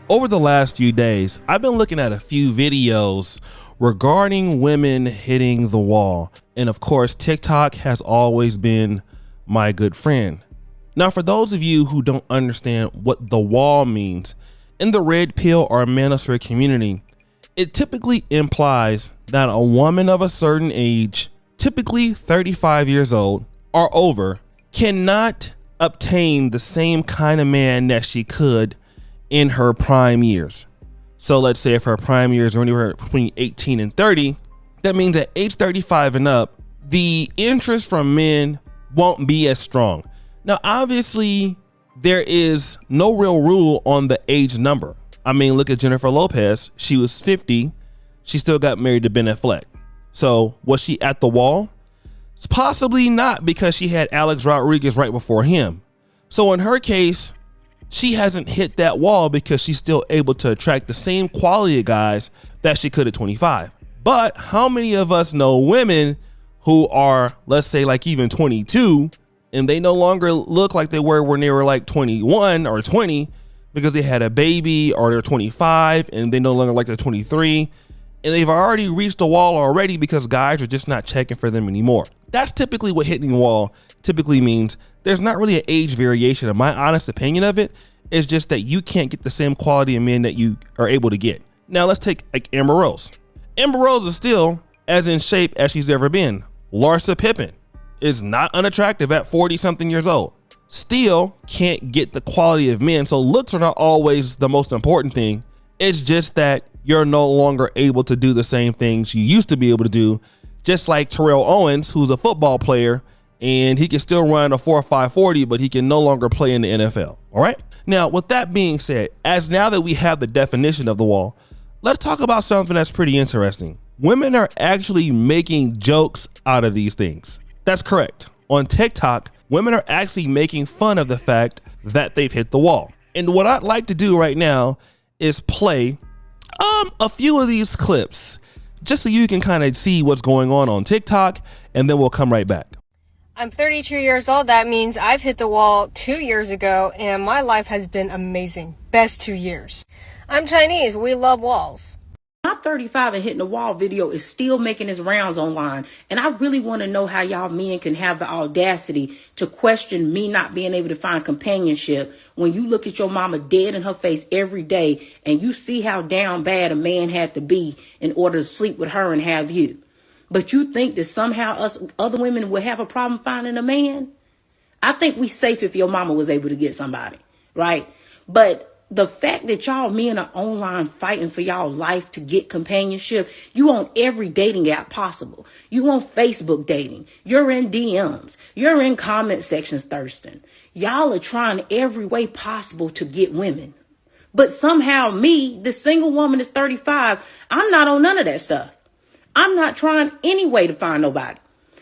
Over the last few days, I've been looking at a few videos regarding women hitting the wall. And of course, TikTok has always been my good friend. Now, for those of you who don't understand what the wall means, in the red pill or manosphere community, it typically implies that a woman of a certain age, typically 35 years old or over, cannot obtain the same kind of man that she could in her prime years. So let's say if her prime years are anywhere between 18 and 30, that means at age 35 and up, the interest from men won't be as strong. Now, obviously, there is no real rule on the age number. I mean, look at Jennifer Lopez. She was 50. She still got married to Ben Affleck. So was she at the wall? Possibly not, because she had Alex Rodriguez right before him. So in her case, she hasn't hit that wall because she's still able to attract the same quality of guys that she could at 25. But how many of us know women who are, let's say, like even 22, and they no longer look like they were when they were like 21 or 20 because they had a baby, or they're 25 and they no longer like they're 23, and they've already reached the wall already because guys are just not checking for them anymore. That's typically what hitting the wall typically means. There's not really an age variation. In my honest opinion of it, is just that you can't get the same quality of men that you are able to get. Now let's take like Amber Rose. Amber Rose is still as in shape as she's ever been. Larsa Pippen is not unattractive at 40 something years old. Still can't get the quality of men. So looks are not always the most important thing. It's just that you're no longer able to do the same things you used to be able to do. Just like Terrell Owens, who's a football player, and he can still run a 4.5 40, but he can no longer play in the NFL. All right. Now, with that being said, as now that we have the definition of the wall, let's talk about something that's pretty interesting. Women are actually making jokes out of these things. That's correct. On TikTok, women are actually making fun of the fact that they've hit the wall. And what I'd like to do right now is play a few of these clips just so you can kind of see what's going on TikTok, and then we'll come right back. I'm 32 years old. That means I've hit the wall 2 years ago, and my life has been amazing. Best 2 years. I'm Chinese. We love walls. My 35 and hitting the wall video is still making its rounds online. And I really want to know how y'all men can have the audacity to question me not being able to find companionship when you look at your mama dead in her face every day and you see how down bad a man had to be in order to sleep with her and have you. But you think that somehow us other women would have a problem finding a man? I think we safe if your mama was able to get somebody, right? But the fact that y'all men are online fighting for y'all life to get companionship, you on every dating app possible. You on Facebook dating. You're in DMs. You're in comment sections thirsting. Y'all are trying every way possible to get women. But somehow me, the single woman is 35, I'm not on none of that stuff. I'm not trying any way to find nobody.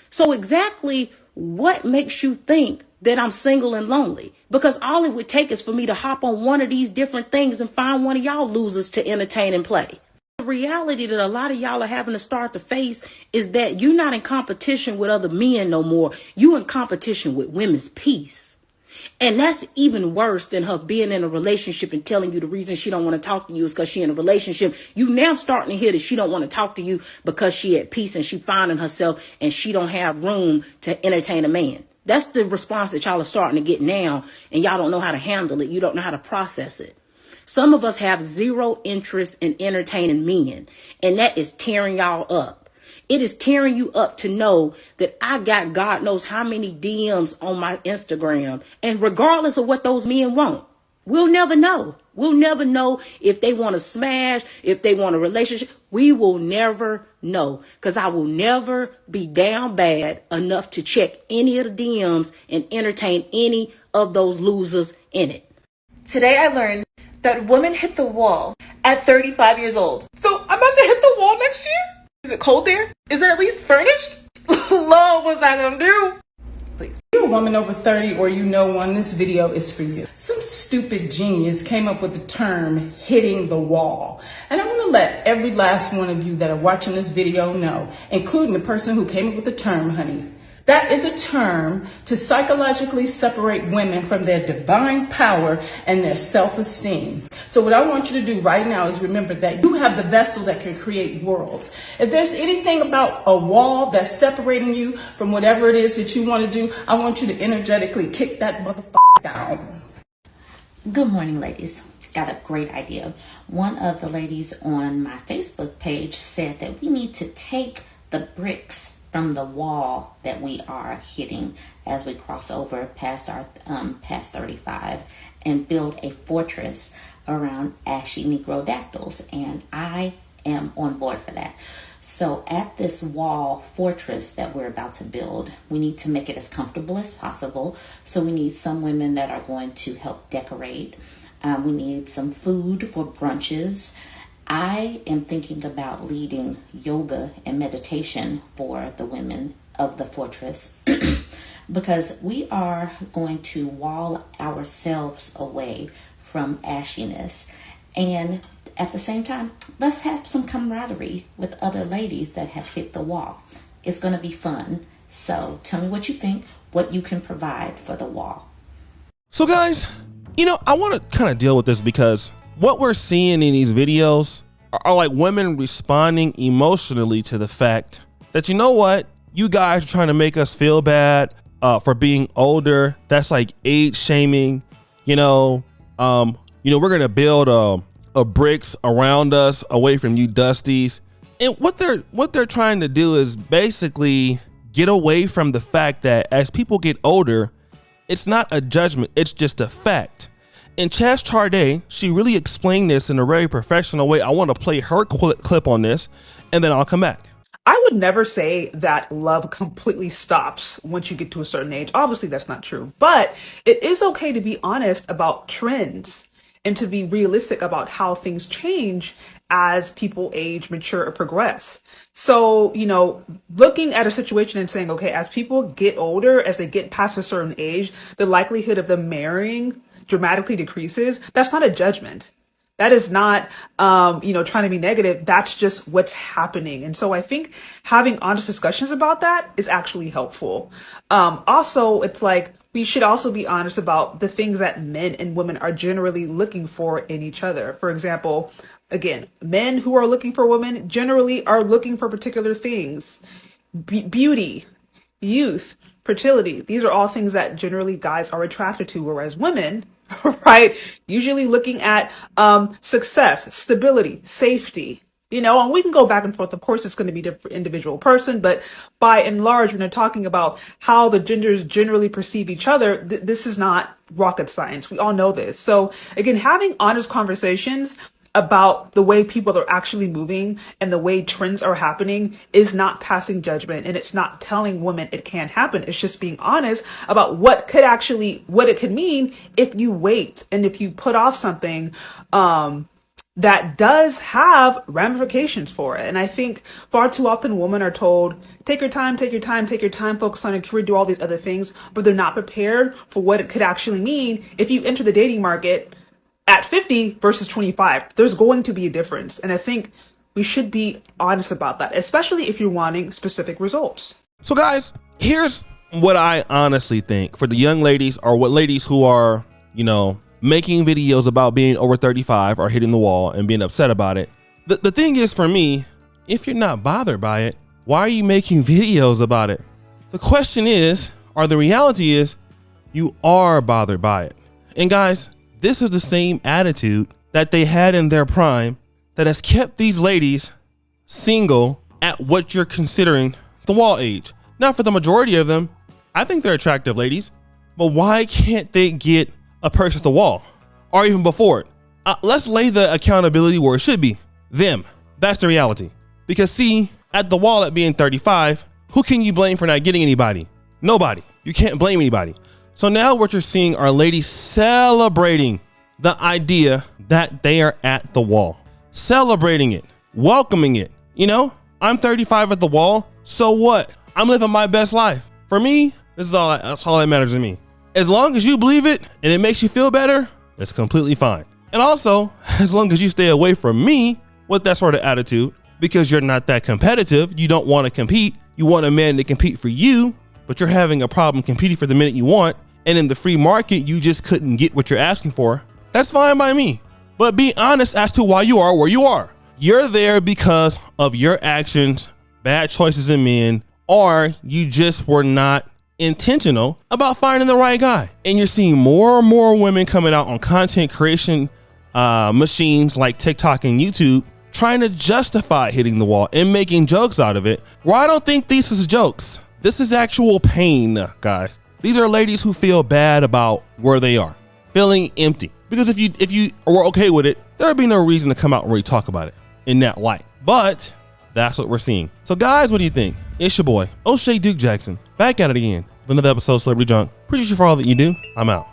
So exactly what makes you think that I'm single and lonely? Because all it would take is for me to hop on one of these different things and find one of y'all losers to entertain and play. The reality that a lot of y'all are having to start to face is that you're not in competition with other men no more. You in competition with women's peace. And that's even worse than her being in a relationship and telling you the reason she don't want to talk to you is because she in a relationship. You now starting to hear that she don't want to talk to you because she at peace and she finding herself and she don't have room to entertain a man. That's the response that y'all are starting to get now, and y'all don't know how to handle it. You don't know how to process it. Some of us have zero interest in entertaining men, and that is tearing y'all up. It is tearing you up to know that I got God knows how many DMs on my Instagram, and regardless of what those men want, we'll never know. We'll never know if they want to smash, if they want a relationship. We will never know, because I will never be down bad enough to check any of the DMs and entertain any of those losers in it. Today I learned that women hit the wall at 35 years old. So I'm about to hit the wall next year? Is it cold there? Is it at least furnished? Lord, what's that gonna do? Please. If you're a woman over 30 or you know one, this video is for you. Some stupid genius came up with the term hitting the wall. And I want to let every last one of you that are watching this video know, including the person who came up with the term, honey, That is a term to psychologically separate women from their divine power and their self-esteem. So what I want you to do right now is remember that you have the vessel that can create worlds. If there's anything about a wall that's separating you from whatever it is that you want to do, I want you to energetically kick that motherfucker down. Good morning, ladies. Got a great idea. One of the ladies on my Facebook page said that we need to take the bricks from the wall that we are hitting as we cross over past our past 35 and build a fortress around ashy Negrodactyls, and I am on board for that. So at this wall fortress that we're about to build, we need to make it as comfortable as possible. So we need some women that are going to help decorate. We need some food for brunches. I am thinking about leading yoga and meditation for the women of the fortress because we are going to wall ourselves away from ashiness. And at the same time, let's have some camaraderie with other ladies that have hit the wall. It's going to be fun. So tell me what you think, what you can provide for the wall. So guys, I want to kind of deal with this because what we're seeing in these videos are like women responding emotionally to the fact that, you know what, you guys are trying to make us feel bad for being older. That's like age shaming. We're going to build a bricks around us away from you dusties. And what they're trying to do is basically get away from the fact that as people get older, it's not a judgment, it's just a fact. And Chas Charday, she really explained this in a very professional way. I want to play her clip on this, and then I'll come back. I would never say that love completely stops once you get to a certain age. Obviously, that's not true. But it is okay to be honest about trends and to be realistic about how things change as people age, mature, or progress. So, looking at a situation and saying, okay, as people get older, as they get past a certain age, the likelihood of them marrying dramatically decreases. That's not a judgment. That is not, trying to be negative. That's just what's happening. And so I think having honest discussions about that is actually helpful. Also, it's like we should also be honest about the things that men and women are generally looking for in each other. For example, again, men who are looking for women generally are looking for particular things. Beauty, youth, fertility. These are all things that generally guys are attracted to, whereas women, right, usually looking at success, stability, safety, and we can go back and forth. Of course, it's going to be different for individual person, but by and large, when they're talking about how the genders generally perceive each other, this is not rocket science. We all know this. So again, having honest conversations about the way people are actually moving and the way trends are happening is not passing judgment, and it's not telling women it can't happen. It's just being honest about what it could mean if you wait and if you put off something that does have ramifications for it. And I think far too often women are told, take your time, focus on a career, do all these other things, but they're not prepared for what it could actually mean if you enter the dating market at 50 versus 25. There's going to be a difference. And I think we should be honest about that, especially if you're wanting specific results. So guys, here's what I honestly think for the young ladies, or what ladies who are, making videos about being over 35 or hitting the wall and being upset about it. The thing is, for me, if you're not bothered by it, why are you making videos about it? The question is, or the reality is, you are bothered by it. And guys, this is the same attitude that they had in their prime that has kept these ladies single at what you're considering the wall age. Now, for the majority of them, I think they're attractive ladies, but why can't they get a person at the wall or even before it? Let's lay the accountability where it should be. Them. That's the reality. Because see, at the wall at being 35, who can you blame for not getting anybody? Nobody. You can't blame anybody. So now what you're seeing are ladies celebrating the idea that they are at the wall, celebrating it, welcoming it. I'm 35 at the wall. So what? I'm living my best life. For me, that's all that matters to me. As long as you believe it and it makes you feel better, it's completely fine. And also, as long as you stay away from me with that sort of attitude, because you're not that competitive, you don't want to compete, you want a man to compete for you, but you're having a problem competing for the minute you want, and in the free market, you just couldn't get what you're asking for, that's fine by me. But be honest as to why you are where you are. You're there because of your actions, bad choices in men, or you just were not intentional about finding the right guy. And you're seeing more and more women coming out on content creation machines like TikTok and YouTube trying to justify hitting the wall and making jokes out of it. Well, I don't think these is jokes. This is actual pain, guys. These are ladies who feel bad about where they are, feeling empty. Because if you were okay with it, there would be no reason to come out and really talk about it in that light. But that's what we're seeing. So guys, what do you think? It's your boy, O'Shea Duke Jackson, back at it again with another episode of Celebrity Junk. Appreciate you for all that you do. I'm out.